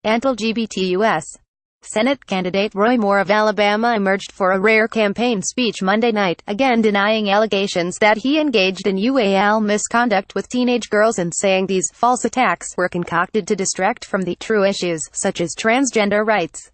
AntiLGBT U.S. Senate candidate Roy Moore of Alabama emerged for a rare campaign speech Monday night, again denying allegations that he engaged in UAL misconduct with teenage girls and saying these false attacks were concocted to distract from the true issues, such as transgender rights.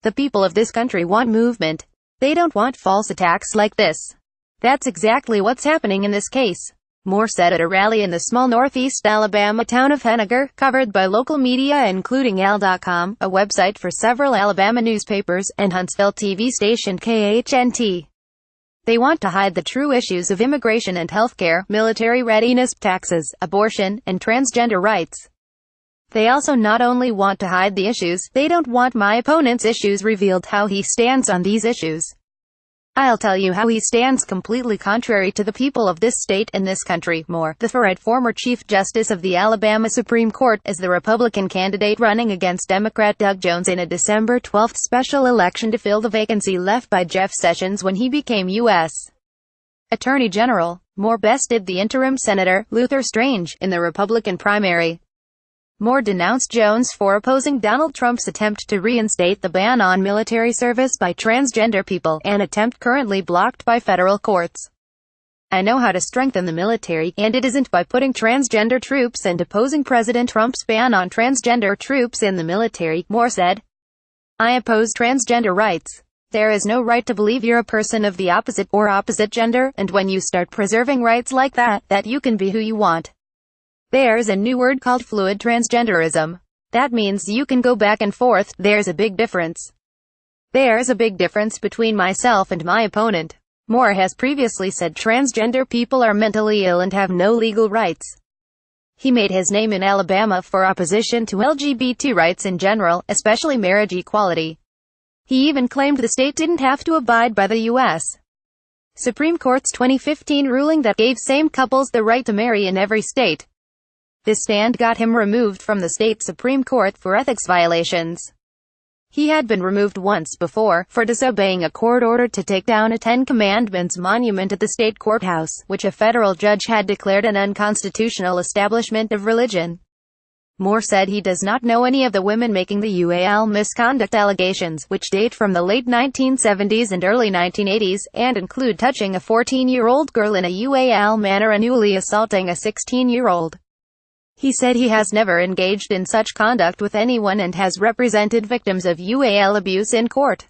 The people of this country want movement. They don't want false attacks like this. That's exactly what's happening in this case, Moore said at a rally in the small northeast Alabama town of Henagar, covered by local media including Al.com, a website for several Alabama newspapers, and Huntsville TV station KHNT. They want to hide the true issues of immigration and healthcare, military readiness, taxes, abortion, and transgender rights. They also not only want to hide the issues, they don't want my opponent's issues revealed, how he stands on these issues. I'll tell you how he stands completely contrary to the people of this state and this country. Moore, the former Chief Justice of the Alabama Supreme Court, is the Republican candidate running against Democrat Doug Jones in a December 12 special election to fill the vacancy left by Jeff Sessions when he became U.S. Attorney General. Moore bested the interim Senator, Luther Strange, in the Republican primary. Moore denounced Jones for opposing Donald Trump's attempt to reinstate the ban on military service by transgender people, an attempt currently blocked by federal courts. I know how to strengthen the military, and it isn't by putting transgender troops and opposing President Trump's ban on transgender troops in the military, Moore said. I oppose transgender rights. There is no right to believe you're a person of the opposite or opposite gender, and when you start preserving rights like that you can be who you want. There's a new word called fluid transgenderism. That means you can go back and forth. There's a big difference. There's a big difference between myself and my opponent. Moore has previously said transgender people are mentally ill and have no legal rights. He made his name in Alabama for opposition to LGBT rights in general, especially marriage equality. He even claimed the state didn't have to abide by the U.S. Supreme Court's 2015 ruling that gave same couples the right to marry in every state. This stand got him removed from the state Supreme Court for ethics violations. He had been removed once before, for disobeying a court order to take down a Ten Commandments monument at the state courthouse, which a federal judge had declared an unconstitutional establishment of religion. Moore said he does not know any of the women making the UAL misconduct allegations, which date from the late 1970s and early 1980s, and include touching a 14-year-old girl in a UAL manner and annually assaulting a 16-year-old. He said he has never engaged in such conduct with anyone and has represented victims of UAL abuse in court.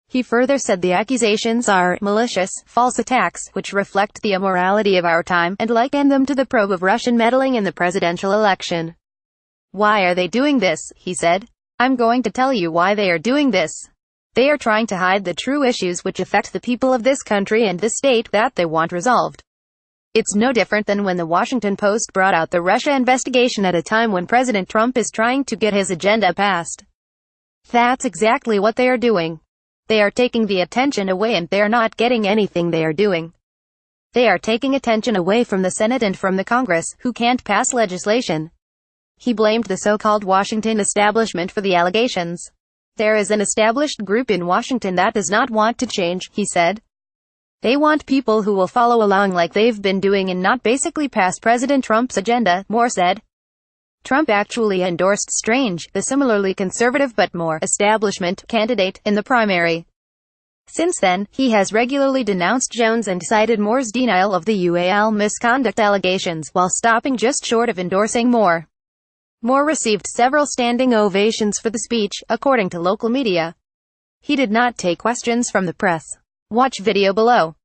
He further said the accusations are malicious, false attacks, which reflect the immorality of our time, and liken them to the probe of Russian meddling in the presidential election. Why are they doing this? He said. I'm going to tell you why they are doing this. They are trying to hide the true issues which affect the people of this country and this state that they want resolved. It's no different than when the Washington Post brought out the Russia investigation at a time when President Trump is trying to get his agenda passed. That's exactly what they are doing. They are taking the attention away and they're not getting anything they are doing. They are taking attention away from the Senate and from the Congress, who can't pass legislation. He blamed the so-called Washington establishment for the allegations. There is an established group in Washington that does not want to change, he said. They want people who will follow along like they've been doing and not basically pass President Trump's agenda, Moore said. Trump actually endorsed Strange, the similarly conservative but more establishment candidate, in the primary. Since then, he has regularly denounced Jones and cited Moore's denial of the UAL misconduct allegations, while stopping just short of endorsing Moore. Moore received several standing ovations for the speech, according to local media. He did not take questions from the press. Watch video below.